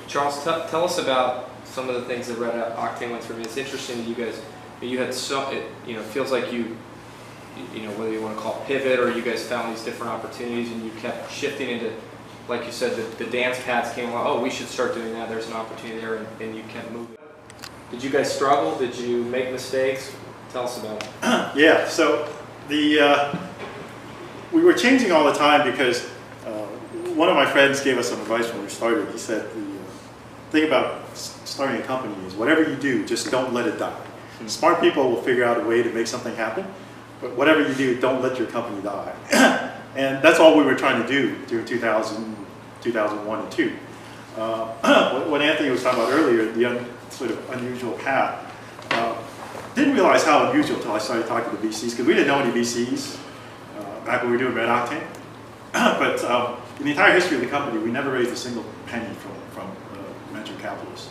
Charles, tell us about some of the things that Red Octane went through. I mean, it's interesting that you guys, you had so, it feels like you know, whether you want to call it pivot or you guys found these different opportunities and you kept shifting into, like you said, the dance pads came along. Oh, we should start doing that. There's an opportunity there, and you kept moving. Did you guys struggle? Did you make mistakes? Tell us about it. Yeah. So we were changing all the time because one of my friends gave us some advice when we started. He said the thing about starting a company is whatever you do, just don't let it die. Mm-hmm. Smart people will figure out a way to make something happen, but whatever you do, don't let your company die. And that's all we were trying to do during 2001 and 2. What Anthony was talking about earlier, the sort of unusual path, didn't realize how unusual until I started talking to VCs, because we didn't know any VCs back when we were doing Red Octane. But in the entire history of the company, we never raised a single penny from venture capitalists.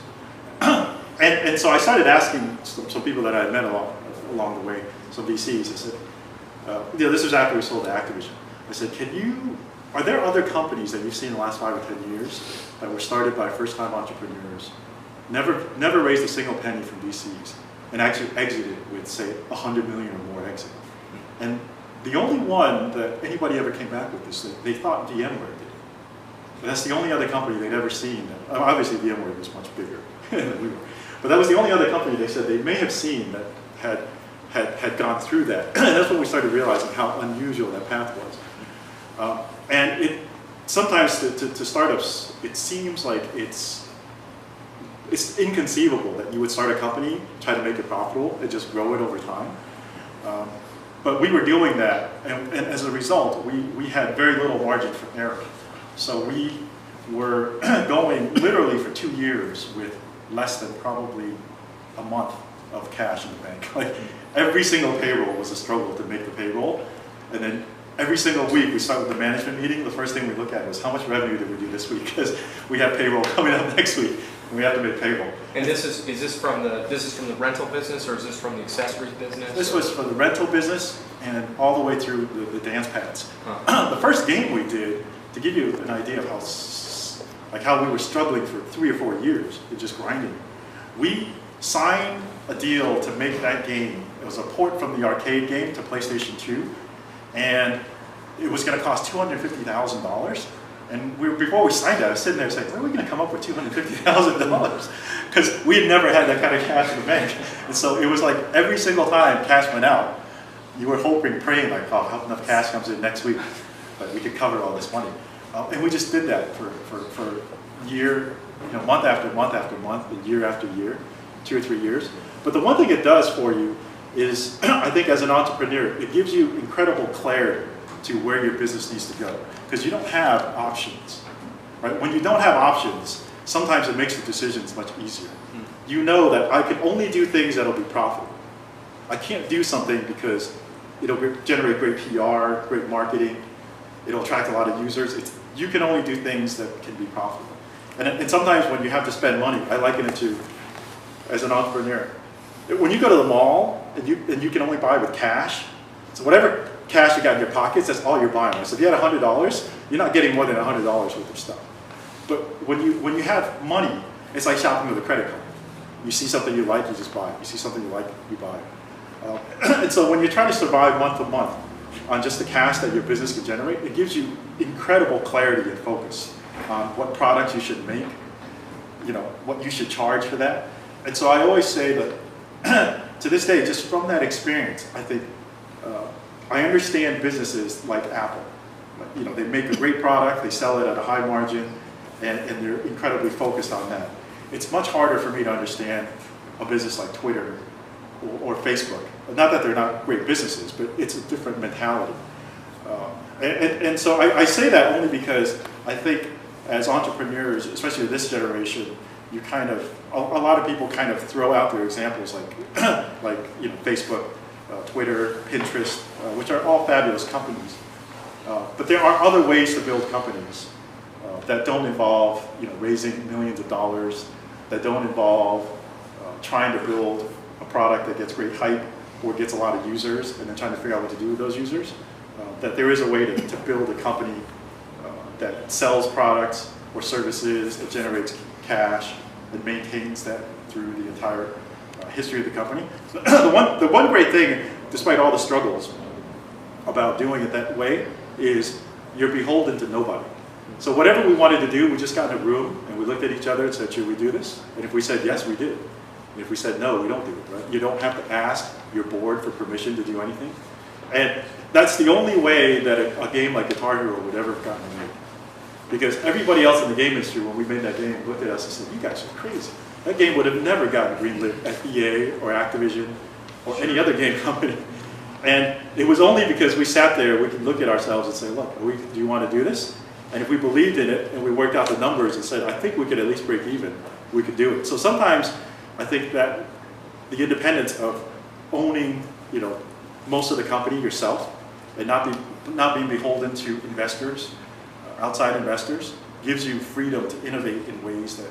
And so I started asking some people that I had met along the way, some VCs. I said, this was after we sold to Activision. I said, are there other companies that you've seen in the last 5 or 10 years that were started by first-time entrepreneurs, never raised a single penny from VCs, and actually exited with, say, 100 million or more exit? And the only one that anybody ever came back with is that they thought VMware did. But that's the only other company they'd ever seen. Obviously, VMware was much bigger than we were. But that was the only other company they said they may have seen that had gone through that. And that's when we started realizing how unusual that path was. And sometimes to startups, it seems like it's inconceivable that you would start a company, try to make it profitable, and just grow it over time. But we were doing that, and as a result, we had very little margin for error. So we were going literally for 2 years with less than probably a month of cash in the bank. Like every single payroll was a struggle to make the payroll, and then every single week we start with the management meeting. The first thing we look at was how much revenue did we do this week, because we have payroll coming up next week, and we have to make payroll. And is this from the rental business, or is this from the accessories business? This was from the rental business and all the way through the dance pads. Huh. The first game we did, to give you an idea of how we were struggling for 3 or 4 years, just grinding. We signed a deal to make that game. It was a port from the arcade game to PlayStation 2, and it was going to cost $250,000. And before we signed that, I was sitting there saying, where are we going to come up with $250,000? Because we had never had that kind of cash in the bank. And so it was like every single time cash went out, you were hoping, praying, like, oh, I hope enough cash comes in next week that we could cover all this money. And we just did that for a year, month after month after month, and year after year, 2 or 3 years. But the one thing it does for you is, I think as an entrepreneur, it gives you incredible clarity to where your business needs to go, because you don't have options, right? When you don't have options, sometimes it makes the decisions much easier. You know that I can only do things that'll be profitable. I can't do something because it'll generate great PR, great marketing, it'll attract a lot of users. You can only do things that can be profitable. And sometimes when you have to spend money, I liken it to, as an entrepreneur, when you go to the mall and you can only buy with cash, so whatever cash you got in your pockets, that's all you're buying. So if you had $100, you're not getting more than $100 worth of stuff. But when you have money, it's like shopping with a credit card. You see something you like, you just buy it. You see something you like, you buy it. And so when you're trying to survive month to month on just the cash that your business can generate, it gives you incredible clarity and focus on what products you should make, what you should charge for that. And so I always say that to this day, just from that experience, I think I understand businesses like Apple. They make a great product, they sell it at a high margin, and they're incredibly focused on that. It's much harder for me to understand a business like Twitter or Facebook. Not that they're not great businesses, but it's a different mentality. And so I say that only because I think as entrepreneurs, especially this generation, a lot of people kind of throw out their examples like Facebook, Twitter, Pinterest, which are all fabulous companies. But there are other ways to build companies that don't involve raising millions of dollars, that don't involve trying to build a product that gets great hype or gets a lot of users and then trying to figure out what to do with those users. That there is a way to build a company that sells products, or services. It generates cash. It maintains that through the entire history of the company. The one great thing, despite all the struggles about doing it that way, is you're beholden to nobody. So whatever we wanted to do, we just got in a room and we looked at each other and said, should we do this? And if we said yes, we did. And if we said no, we don't do it, right? You don't have to ask your board for permission to do anything. And that's the only way that a game like Guitar Hero would ever have gotten made. Because everybody else in the game industry, when we made that game, looked at us and said, you guys are crazy. That game would have never gotten greenlit at EA or Activision or any other game company. And it was only because we sat there, we could look at ourselves and say, look, do you want to do this? And if we believed in it and we worked out the numbers and said, I think we could at least break even, we could do it. So sometimes I think that the independence of owning, most of the company yourself and not being beholden to investors, outside investors, gives you freedom to innovate in ways that